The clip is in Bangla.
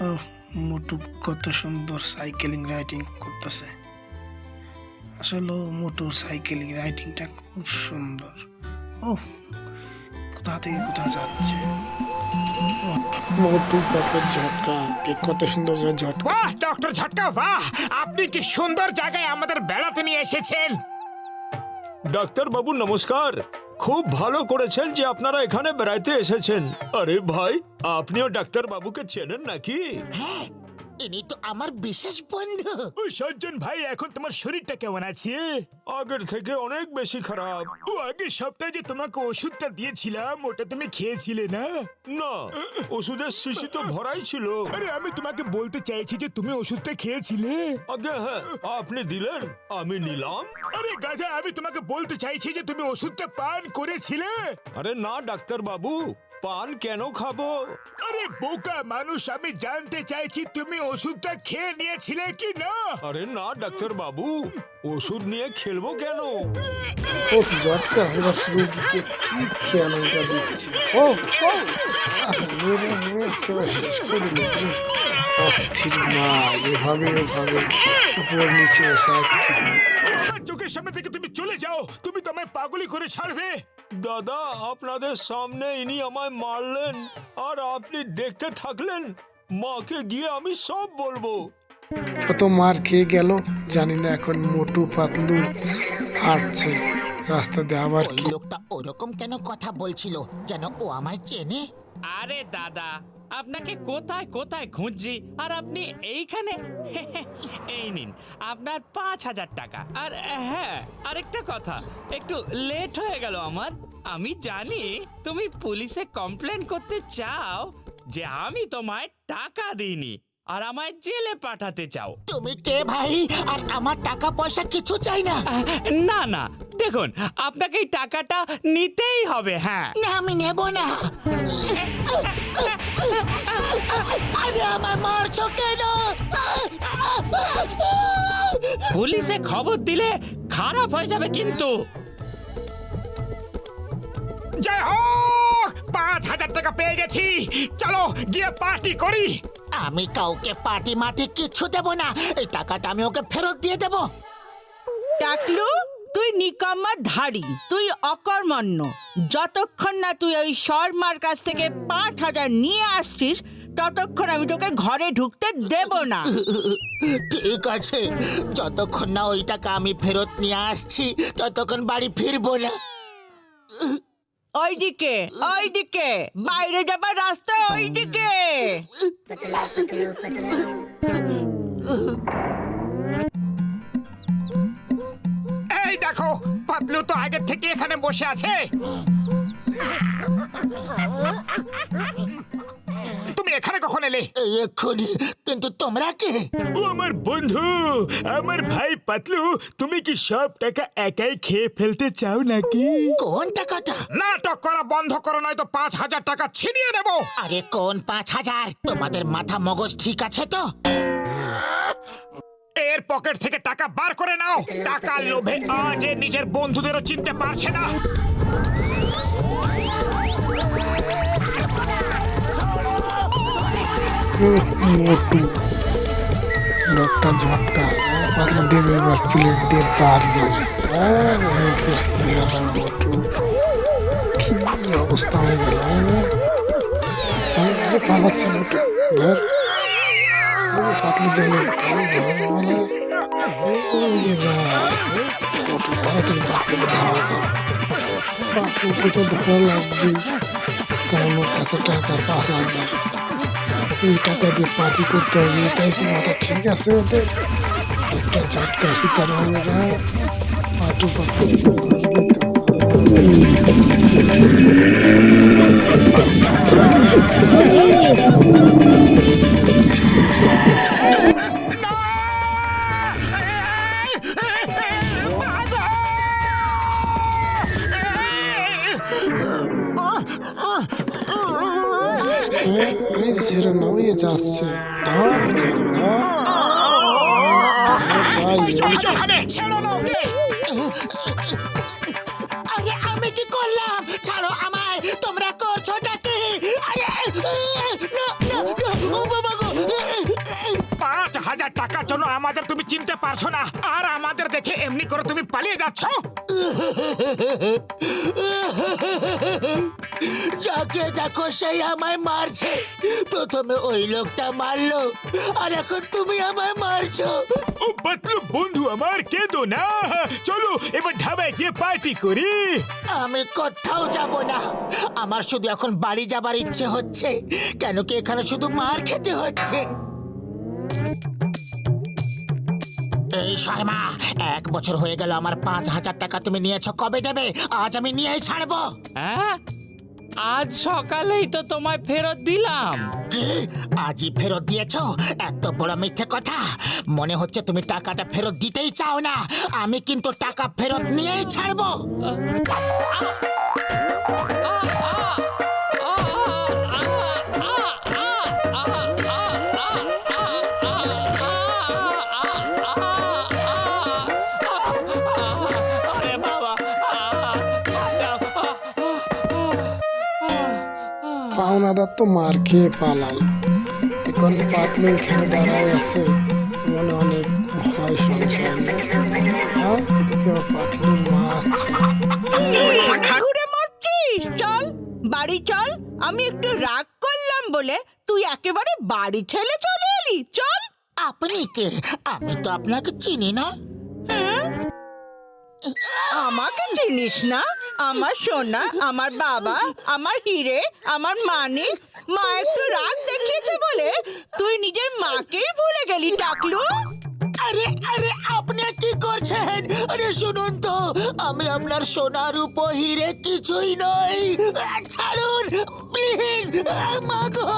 ওহ, মোটু কত সুন্দর সাইকেলিং রাইডিং করতেছে। আসলে মোটুর সাইকেলিং রাইডিংটা খুব সুন্দর। ওহ, কোথা থেকে কোথায় যাচ্ছে। মোটু পাতলার ঝটকা কত সুন্দর ঝটকা। বাহ ডক্টর ঝটকা, বাহ! আপনি কি সুন্দর জায়গায় আমাদের বেড়াতে নিয়ে এসেছেন। ডাক্তার বাবু নমস্কার। খুব ভালো করেছেন যে আপনারা এখানে বেড়াইতে এসেছেন। আরে ভাই, আপনিও ডাক্তার বাবুকে চেনেন নাকি? হ্যাঁ, ইনি তো আমার বিশেষ বন্ধু। ও সজ্জন ভাই, এখন তোমার শরীরটা কেমন আছে? আগের থেকে অনেক বেশি খারাপ। ও আগের সপ্তাহে যে তোমাকে ওষুধটা দিয়েছিলাম ওটা তুমি খেয়েছিলে না? না, ওষুধের শিশি তো ভরাই ছিল। আরে আমি তোমাকে বলতে চাইছি যে তুমি ওষুধটা খেয়েছিলে। আগে হ্যাঁ, আপনি দিলেন, আমি নিলাম। আরে গাধা, আমি তোমাকে বলতে চাইছি যে তুমি ওষুধটা পান করেছিলে। আরে না ডাক্তার বাবু, পান কেন খাবো? আরে বোকা মানুষ, আমি জানতে চাইছি তুমি ওষুধটা খেয়ে নিয়েছিলে কি না। আরে না ডাক্তার বাবু, ওষুধ নিয়ে খেলবো কেন? ও ঝটকা এবার রোগীকে কি খেয়ালটা দিচ্ছে। ও ও মেরে মেরে একেবারে শেষ করে দিল। অস্থির মা, এভাবে এভাবে উপর নিচে আমার চোখের সামনে থেকে তুমি চলে যাও, তুমি তো আমায় পাগলি করে ছাড়বে। দাদা, আপনাদের সামনে ইনি আমায় মারলেন আর আপনি দেখতে থাকলেন। মাকে গিয়ে আমি সব বলবো। কত মার খেয়ে গেল জানি না, এখন মোটু পাতলু হাঁটছে রাস্তা দিয়ে। আবার ওই কি লোকটা ওরকম কেন কথা বলছিল যেন ও আমায় চেনে? আরে দাদা, আপনাকে কোথায় কোথায় খুঁজছি আর আপনি এইখানে। এই নিন আপনার 5,000 টাকা। আর হ্যাঁ, আরেকটা কথা, একটু লেট হয়ে গেল আমার। আমি জানি তুমি পুলিশে কমপ্লেন করতে চাও যে আমি তোমায় টাকা দিইনি আর আমায় জেলে পাঠাতে চাও। তুমি কে ভাই? আর আমার টাকা পয়সা কিছু চাই না। না না, দেখুন আপনাকে এই টাকাটা নিতেই হবে। হ্যাঁ, না, আমি নেব না। আরে আমায় মারছো কেন? পুলিশে খবর দিলে খারাপ হয়ে যাবে কিন্তু। জয় হোক, 5,000 টাকা পেয়ে গেছি। চলো গিয়ে পার্টি করি। আমি কাউকে পার্টি মাটি কিচ্ছু দেব না। এই টাকাটা আমি ওকে ফেরত দিয়ে দেব। টাকলু, তুই নিকাম্মা ধাড়ি, তুই অকর্মণ্য। যতক্ষণ না তুই ওই শর্মার কাছ থেকে 5,000 নিয়ে আসছিস ততক্ষণ আমি তোকে ঘরে ঢুকতে দেব না। ঠিক আছে, যতক্ষণ না ওই টাকা আমি ফেরত নিয়ে আসছি ততক্ষণ বাড়ি ফিরবো না। ওইদিকে ওইদিকে, বাইরে যাবার রাস্তা ওইদিকে। এই দেখো, পাতলু তো আগের থেকে এখানে বসে আছে। তুমি এখানে কখন এলে? এই এক্ষুনি। কিন্তু তোমরা কে? ও আমার বন্ধু, আমার ভাই পাতলু। তুমি কি সব টাকা একাই খেয়ে ফেলতে চাও নাকি? কোন টাকাটা? নাটক করা বন্ধ করো, নয়তো 5,000 টাকা ছিনিয়ে নেব। আরে কোন 5,000? তোমাদের মাথা মগজ ঠিক আছে তো? এর পকেট থেকে টাকা বার করে নাও। টাকার লোভে আজ এ নিজের বন্ধুদেরও চিনতে পারছে না। মোটু লোকটা ঝটকা পাতলা দেবে এবার প্লেট দিয়ে পারবে। মোটু কি অবস্থা হয়ে গেল। পালাচ্ছে মোটু, ধর পাতলা দেবে মোটু তাড়াতাড়ি পাতলাকে ধরা পাতলুকে তো ধরা লাগবে। কারণ ওর কাছে টাকা 5,000, এই টাকা দিয়ে পার্টি করতে হবে। তাই কি মাথা ঠিক আছে ওদের? একটা ঝটকা সীতার হবে না। পাটু পাতু এই যে ছেড়ে নইয়ে যাচ্ছে। ধর আরে আমি কি করলাম? ছাড়ো আমায়। তোমরা করছোটা কি? আরে ও বাবা গো! টাকার জন্য আমাদের তুমি চিনতে পারছো না, আর আমাদের দেখে এমনি করে তুমি পালিয়ে যাচ্ছ। যাকে দেখো সেই আমায় মারছে। প্রথমে ওই লোকটা মারলো, আর এখন তুমি আমায় মারছো। ও পাতলু বন্ধু আমার, কেঁদো না, চলো এবার ধাবায় গিয়ে পার্টি করি। আমি কোথাও যাব না। আমার শুধু এখন বাড়ি যাবার ইচ্ছে হচ্ছে, কেন কি এখানে শুধু মার খেতে হচ্ছে। এই শর্মা, 1 বছর হয়ে গেল আমার 5,000 টাকা তুমি নিয়েছো, কবে দেবে? আজ আমি নিয়েই ছাড়বো। হ্যাঁ, আজ সকালেই তো তোমায় ফেরত দিলাম। কি? আজই ফেরত দিয়েছো? এত বড় মিথ্যে কথা। মনে হচ্ছে তুমি টাকাটা ফেরত দিতেই চাও না। আমি কিন্তু টাকা ফেরত নিয়েই ছাড়বো। আরে বাবা, পাওনাদার তো মার খেয়ে পালাল, এখন পাতলু এখানে দাঁড়ায় আছে, মনে অনেক ভয় সংশয় নেই। হ্যাঁ, এদিকে আবার পাতলুর মা আসছে। ঘুরে মরছিস? চল বাড়ি চল। আমি একটু রাগ করলাম বলে তুই একেবারে বাড়ি ছেড়ে চলে এলি। চল। আপনি কে? আমি তো আপনাকে চিনি না। আমাকে চিনিস না? আমার সোনা, আমার বাবা, আমার হিরে, আমার মানিক। মা একটু রাগ দেখিয়েছে বলে তুই নিজের মাকেই ভুলে গেলি টাকলু। আরে আরে, আপনি কি করছেন? আরে শুনুন তো, আমি আপনার সোনার উপর হিরে কিছুই নই। ছাড়ুন প্লিজ, মাগো।